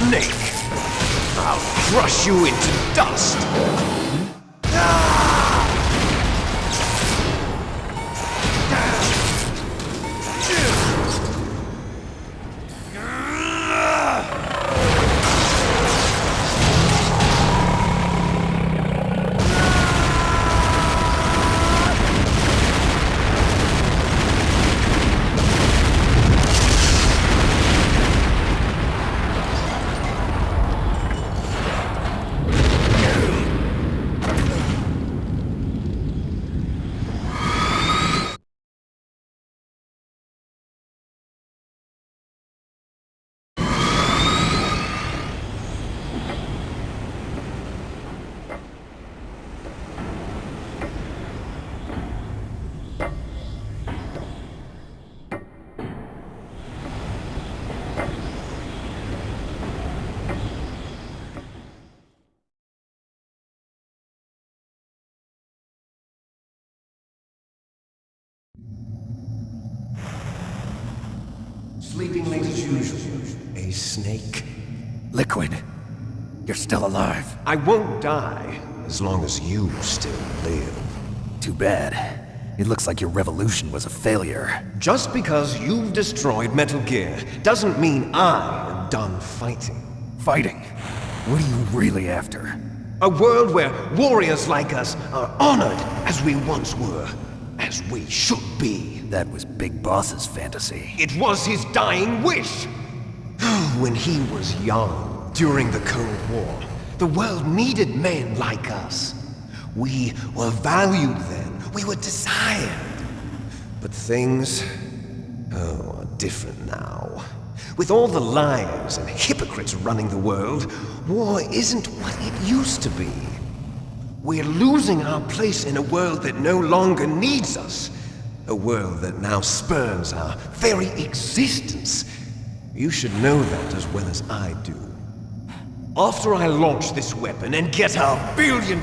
snake! I'll crush you into dust! Sleeping late as usual. A snake? Liquid, you're still alive. I won't die as long as you still live. Too bad. It looks like your revolution was a failure. Just because you've destroyed Metal Gear doesn't mean I am done fighting. Fighting? What are you really after? A world where warriors like us are honored as we once were, as we should be. That was Big Boss's fantasy. It was his dying wish! When he was young, during the Cold War, the world needed men like us. We were valued then. We were desired. But things, are different now. With all the liars and hypocrites running the world, war isn't what it used to be. We're losing our place in a world that no longer needs us. A world that now spurns our very existence. You should know that as well as I do. After I launch this weapon and get our $1 billion,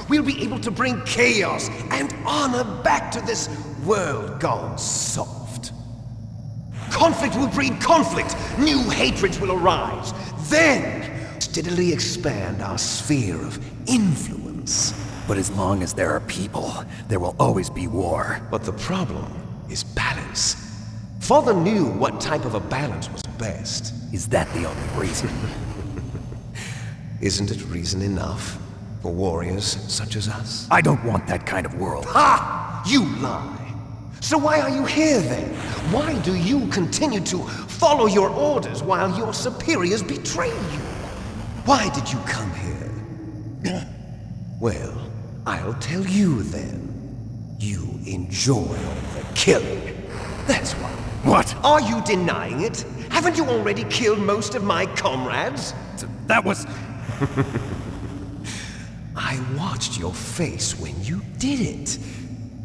we'll be able to bring chaos and honor back to this world gone soft. Conflict will breed conflict. New hatreds will arise. Then, steadily expand our sphere of influence. But as long as there are people, there will always be war. But the problem is balance. Father knew what type of a balance was best. Is that the only reason? Isn't it reason enough for warriors such as us? I don't want that kind of world. Ha! You lie! So why are you here then? Why do you continue to follow your orders while your superiors betray you? Why did you come here? Well, I'll tell you then. You enjoy all the killing. That's why. What? Are you denying it? Haven't you already killed most of my comrades? That was... I watched your face when you did it.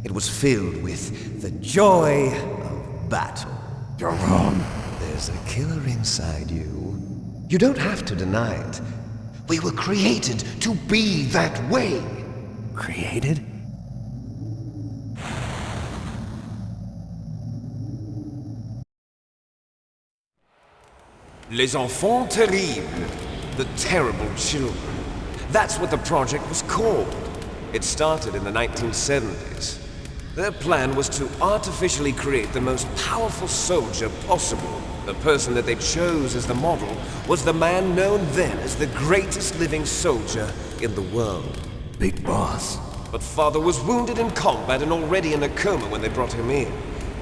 It was filled with the joy of battle. You're wrong. There's a killer inside you. You don't have to deny it. We were created to be that way. Created? Les enfants terribles. The terrible children. That's what the project was called. It started in the 1970s. Their plan was to artificially create the most powerful soldier possible. The person that they chose as the model was the man known then as the greatest living soldier in the world. Big Boss. But Father was wounded in combat and already in a coma when they brought him in.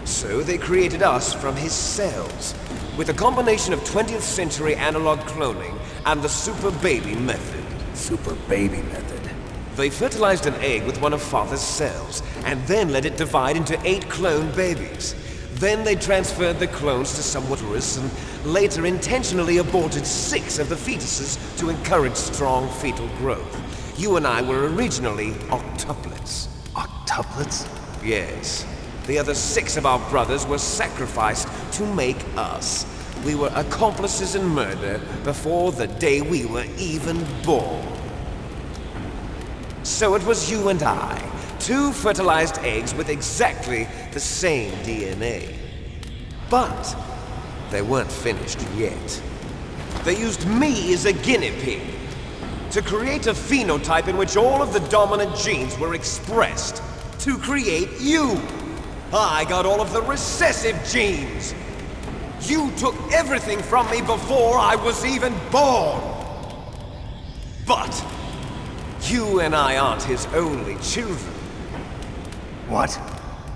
So they created us from his cells, with a combination of 20th century analog cloning and the super baby method. Super baby method. They fertilized an egg with one of Father's cells, and then let it divide into 8 clone babies. Then they transferred the clones to some uterus and later intentionally aborted 6 of the fetuses to encourage strong fetal growth. You and I were originally octuplets. Octuplets? Yes. The other 6 of our brothers were sacrificed to make us. We were accomplices in murder before the day we were even born. So it was you and I, 2 fertilized eggs with exactly the same DNA. But they weren't finished yet. They used me as a guinea pig to create a phenotype in which all of the dominant genes were expressed to create you. I got all of the recessive genes. You took everything from me before I was even born. But you and I aren't his only children. What?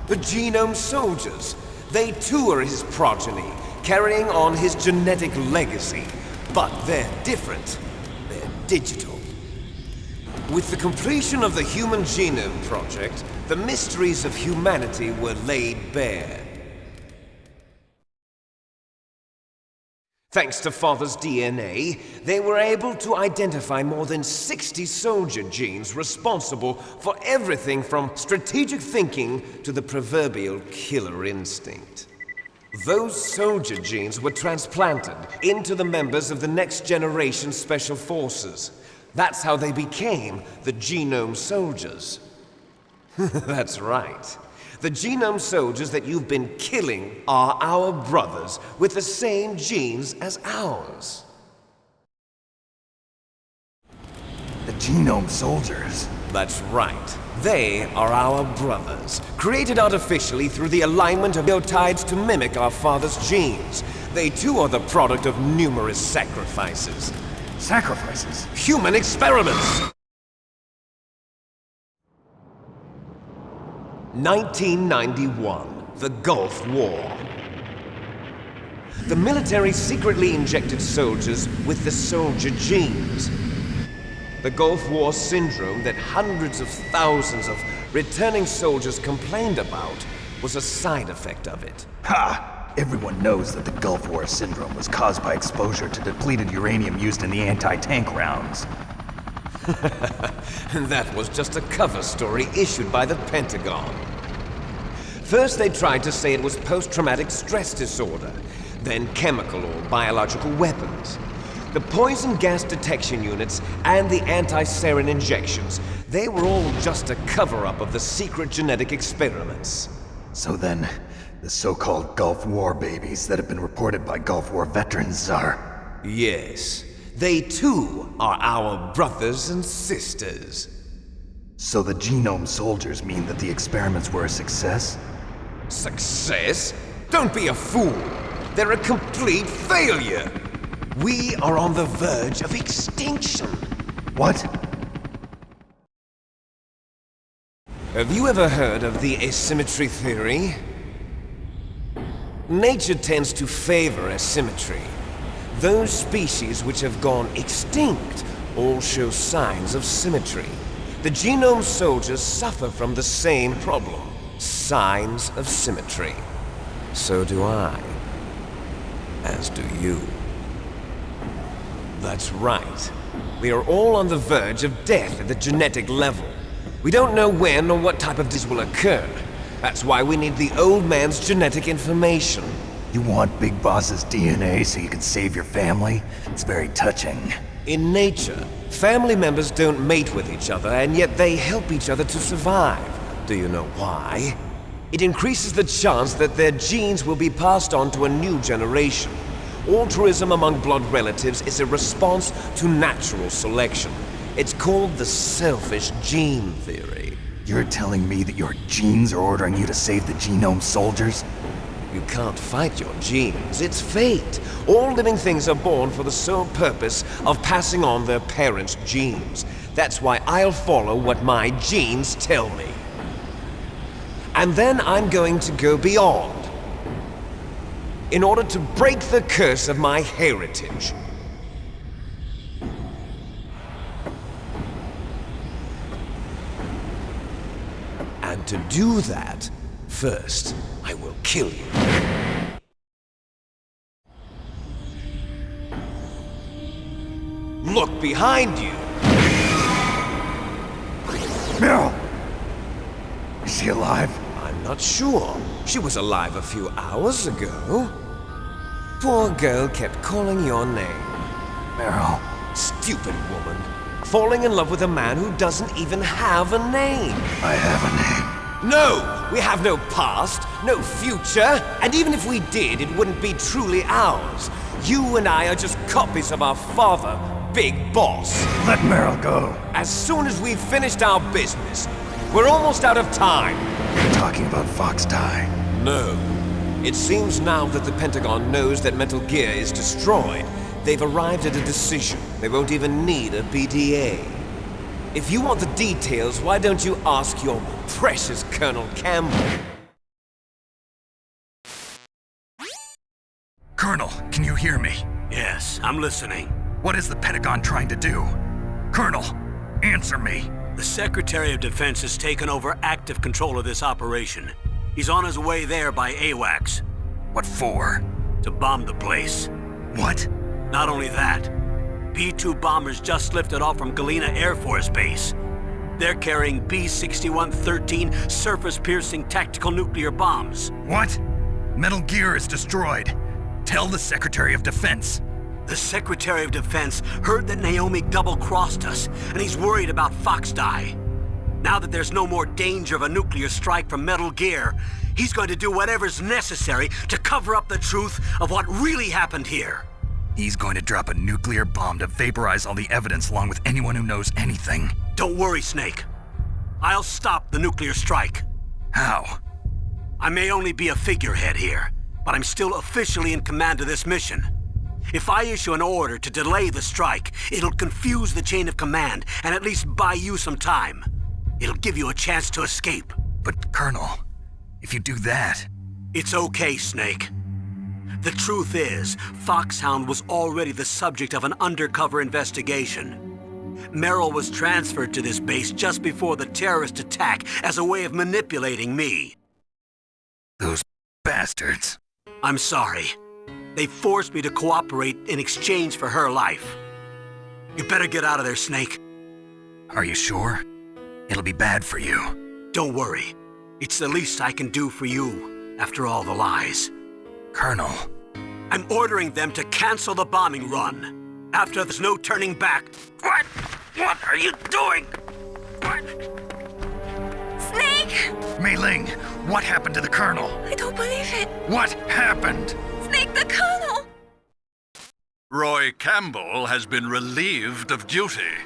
The Genome Soldiers. They too are his progeny, carrying on his genetic legacy. But they're different. They're digital. With the completion of the Human Genome Project, the mysteries of humanity were laid bare. Thanks to Father's DNA, they were able to identify more than 60 soldier genes responsible for everything from strategic thinking to the proverbial killer instinct. Those soldier genes were transplanted into the members of the next generation Special Forces. That's how they became the Genome Soldiers. That's right. The Genome Soldiers that you've been killing are our brothers with the same genes as ours. The Genome Soldiers? That's right. They are our brothers, created artificially through the alignment of nucleotides to mimic our father's genes. They too are the product of numerous sacrifices. Sacrifices? Human experiments! 1991, the Gulf War. The military secretly injected soldiers with the soldier genes. The Gulf War syndrome that hundreds of thousands of returning soldiers complained about was a side effect of it. Ha! Everyone knows that the Gulf War syndrome was caused by exposure to depleted uranium used in the anti-tank rounds. That was just a cover story issued by the Pentagon. First they tried to say it was post-traumatic stress disorder, then chemical or biological weapons. The poison gas detection units and the anti-sarin injections, they were all just a cover-up of the secret genetic experiments. So then, the so-called Gulf War babies that have been reported by Gulf War veterans are... Yes. They too are our brothers and sisters. So the Genome Soldiers mean that the experiments were a success? Success? Don't be a fool. They're a complete failure. We are on the verge of extinction. What? Have you ever heard of the asymmetry theory? Nature tends to favor asymmetry. Those species which have gone extinct all show signs of symmetry. The Genome Soldiers suffer from the same problem, signs of symmetry. So do I. As do you. That's right. We are all on the verge of death at the genetic level. We don't know when or what type of disease will occur. That's why we need the old man's genetic information. You want Big Boss's DNA so you can save your family? It's very touching. In nature, family members don't mate with each other, and yet they help each other to survive. Do you know why? It increases the chance that their genes will be passed on to a new generation. Altruism among blood relatives is a response to natural selection. It's called the selfish gene theory. You're telling me that your genes are ordering you to save the Genome Soldiers? You can't fight your genes. It's fate. All living things are born for the sole purpose of passing on their parents' genes. That's why I'll follow what my genes tell me. And then I'm going to go beyond, in order to break the curse of my heritage. And to do that, first, I will kill you. Look behind you! Meryl! Is she alive? I'm not sure. She was alive a few hours ago. Poor girl kept calling your name. Meryl. Stupid woman. Falling in love with a man who doesn't even have a name. I have a name. No! We have no past, no future, and even if we did, it wouldn't be truly ours. You and I are just copies of our father, Big Boss. Let Meryl go. As soon as we've finished our business, we're almost out of time. You're talking about Fox Die. No. It seems now that the Pentagon knows that Metal Gear is destroyed. They've arrived at a decision. They won't even need a PDA. If you want the details, why don't you ask your precious Colonel Campbell? Colonel, can you hear me? Yes, I'm listening. What is the Pentagon trying to do? Colonel, answer me. The Secretary of Defense has taken over active control of this operation. He's on his way there by AWACS. What for? To bomb the place. What? Not only that, B-2 bombers just lifted off from Galena Air Force Base. They're carrying B-6113 surface-piercing tactical nuclear bombs. What? Metal Gear is destroyed. Tell the Secretary of Defense. The Secretary of Defense heard that Naomi double-crossed us, and he's worried about Fox Die. Now that there's no more danger of a nuclear strike from Metal Gear, he's going to do whatever's necessary to cover up the truth of what really happened here. He's going to drop a nuclear bomb to vaporize all the evidence along with anyone who knows anything. Don't worry, Snake. I'll stop the nuclear strike. How? I may only be a figurehead here, but I'm still officially in command of this mission. If I issue an order to delay the strike, it'll confuse the chain of command and at least buy you some time. It'll give you a chance to escape. But, Colonel, if you do that... It's okay, Snake. The truth is, Foxhound was already the subject of an undercover investigation. Meryl was transferred to this base just before the terrorist attack as a way of manipulating me. Those bastards. I'm sorry. They forced me to cooperate in exchange for her life. You better get out of there, Snake. Are you sure? It'll be bad for you. Don't worry. It's the least I can do for you, after all the lies. Colonel. I'm ordering them to cancel the bombing run. After there's no turning back. What? What are you doing? What? Snake! Mei Ling, what happened to the Colonel? I don't believe it. What happened? Snake, the Colonel! Roy Campbell has been relieved of duty.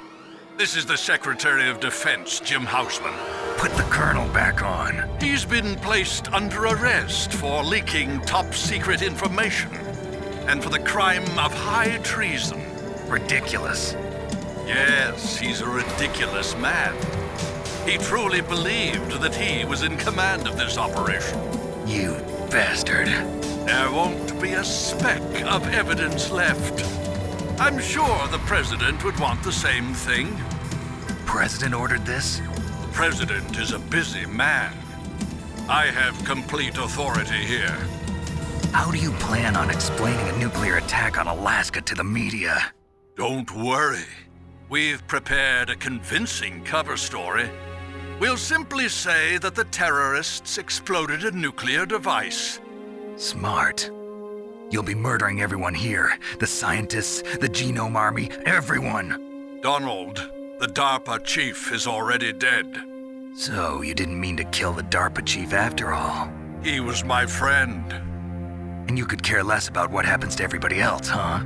This is the Secretary of Defense, Jim Houseman. Put the Colonel back on. He's been placed under arrest for leaking top-secret information and for the crime of high treason. Ridiculous. Yes, he's a ridiculous man. He truly believed that he was in command of this operation. You bastard. There won't be a speck of evidence left. I'm sure the President would want the same thing. President ordered this? The President is a busy man. I have complete authority here. How do you plan on explaining a nuclear attack on Alaska to the media? Don't worry. We've prepared a convincing cover story. We'll simply say that the terrorists exploded a nuclear device. Smart. You'll be murdering everyone here. The scientists, the Genome Army, everyone. Donald, the DARPA chief, is already dead. So, you didn't mean to kill the DARPA chief after all. He was my friend. And you could care less about what happens to everybody else, huh?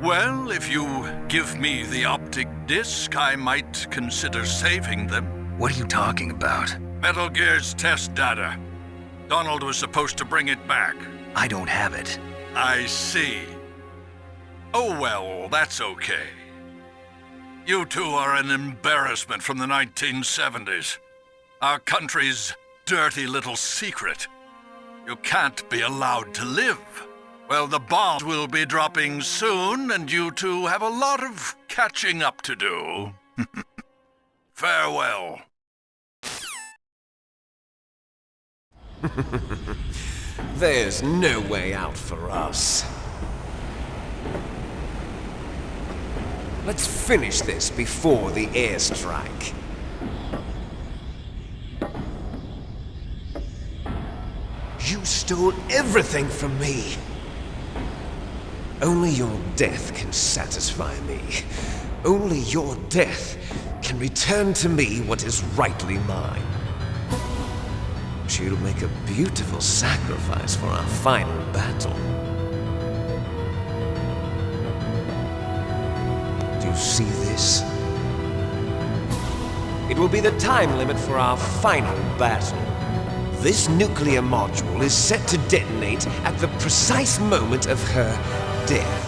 Well, if you give me the optic disc, I might consider saving them. What are you talking about? Metal Gear's test data. Donald was supposed to bring it back. I don't have it. I see. Oh well, that's okay. You two are an embarrassment from the 1970s. Our country's dirty little secret. You can't be allowed to live. Well, the bombs will be dropping soon, and you two have a lot of catching up to do. Farewell. There's no way out for us. Let's finish this before the airstrike. You stole everything from me. Only your death can satisfy me. Only your death can return to me what is rightly mine. She'll make a beautiful sacrifice for our final battle. Do you see this? It will be the time limit for our final battle. This nuclear module is set to detonate at the precise moment of her death.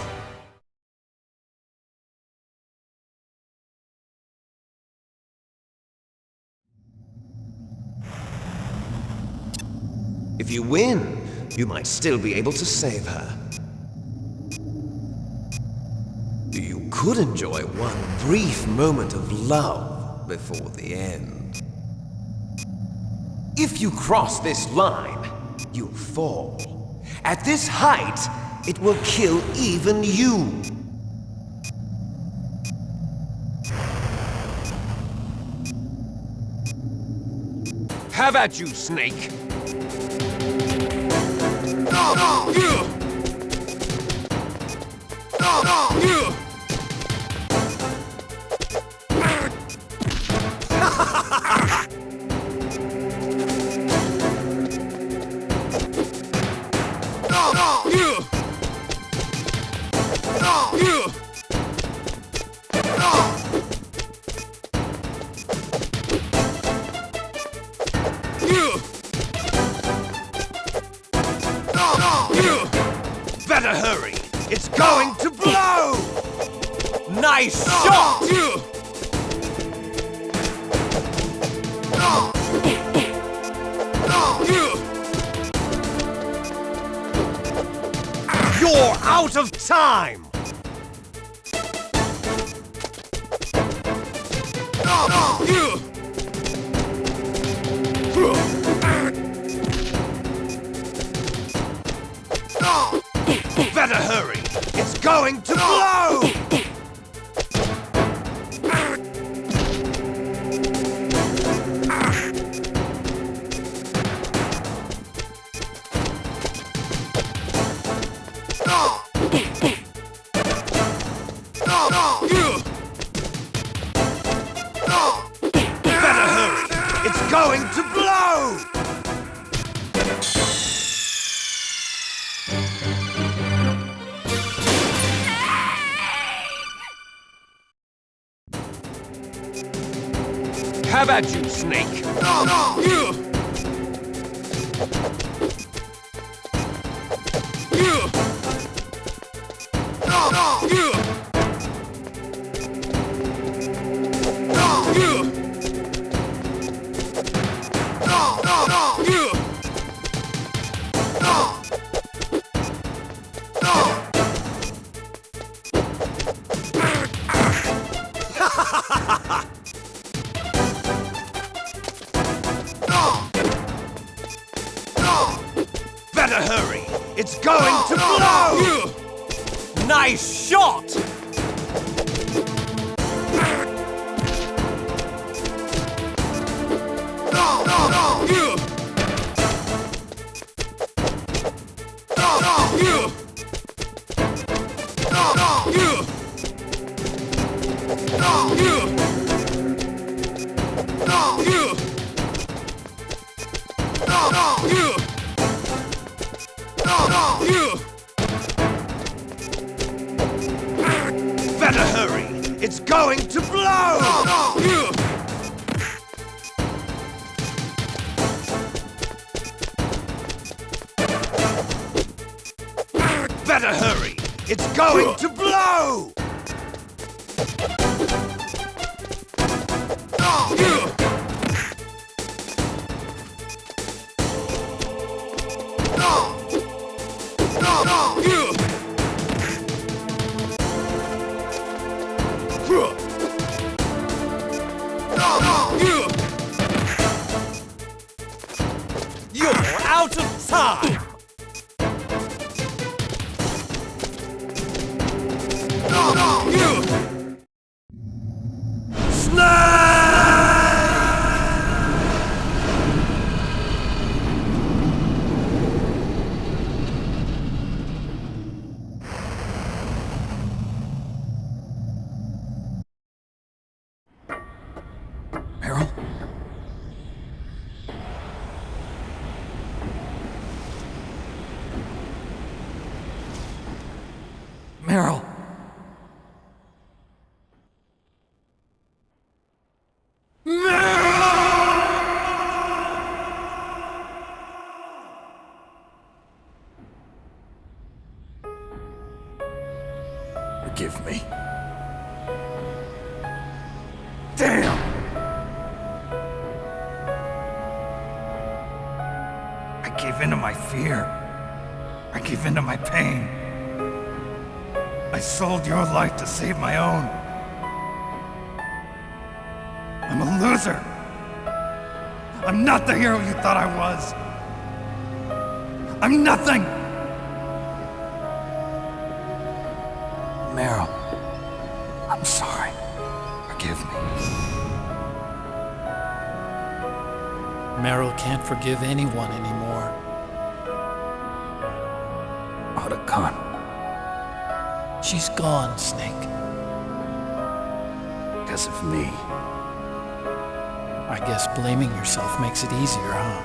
If you win, you might still be able to save her. You could enjoy one brief moment of love before the end. If you cross this line, you'll fall. At this height, it will kill even you. Have at you, Snake! Better hurry! It's going to blow! Nice shot! You're out of time! Better hurry! It's going to blow! Better hurry! It's going to blow! How about you, Snake? Better hurry! It's going to blow! Nice shot! Better hurry! It's going to blow! Better hurry! It's going to blow! You're out of time! Forgive me. Damn! I gave in to my fear. I gave in to my pain. I sold your life to save my own. I'm a loser. I'm not the hero you thought I was. I'm nothing! Meryl, I'm sorry. Forgive me. Meryl can't forgive anyone anymore. Otacon. She's gone, Snake. Because of me. I guess blaming yourself makes it easier, huh?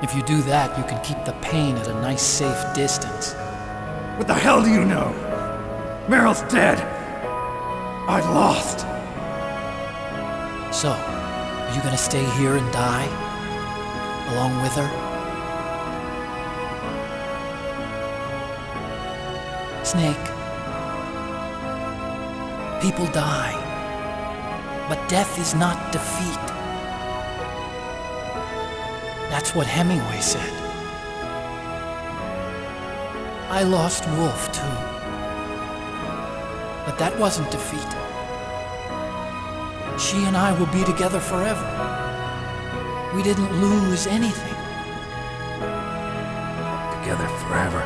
If you do that, you can keep the pain at a nice, safe distance. What the hell do you know? Meryl's dead. I lost. So, are you gonna stay here and die? Along with her? Snake. People die. But death is not defeat. That's what Hemingway said. I lost Wolf, too. But that wasn't defeat. She and I will be together forever. We didn't lose anything. Together forever.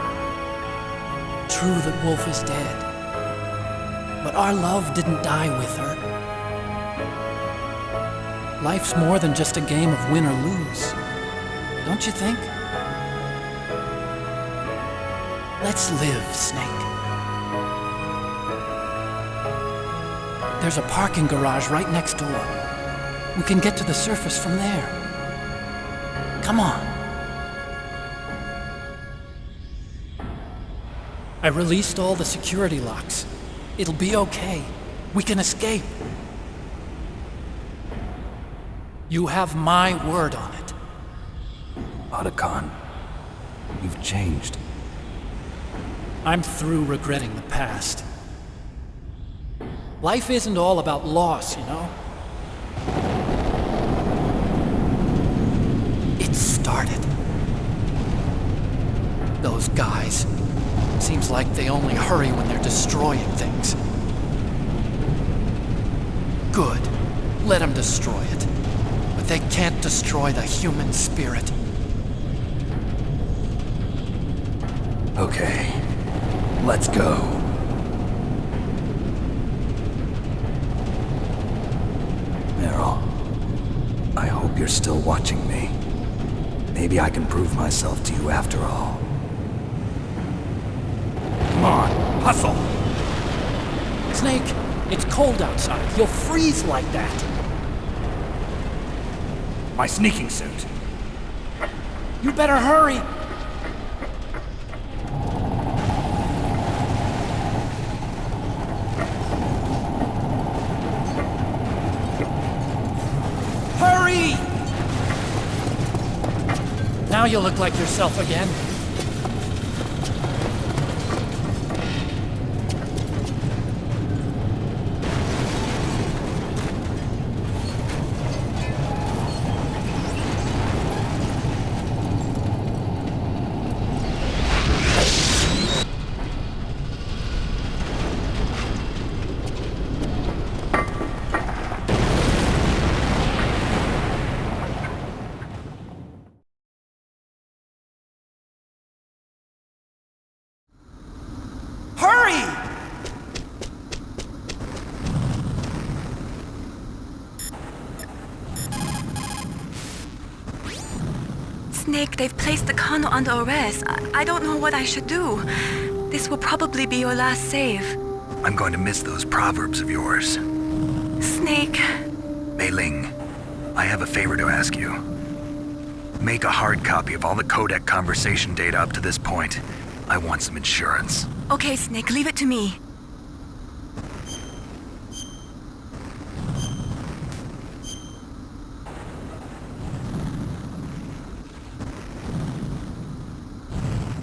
True that Wolf is dead. But our love didn't die with her. Life's more than just a game of win or lose. Don't you think? Let's live, Snake. There's a parking garage right next door. We can get to the surface from there. Come on. I released all the security locks. It'll be okay. We can escape. You have my word on it. Otacon, you've changed. I'm through regretting the past. Life isn't all about loss, you know? It started. Those guys. Seems like they only hurry when they're destroying things. Good. Let them destroy it. But they can't destroy the human spirit. Okay, let's go. Meryl, I hope you're still watching me. Maybe I can prove myself to you after all. Come on, hustle! Snake, it's cold outside. You'll freeze like that. My sneaking suit. You better hurry. Hurry! Now you look like yourself again. Hurry! Snake, they've placed the Kano under arrest. I don't know what I should do. This will probably be your last save. I'm going to miss those proverbs of yours. Snake. Mei Ling, I have a favor to ask you. Make a hard copy of all the codec conversation data up to this point. I want some insurance. Okay, Snake, leave it to me.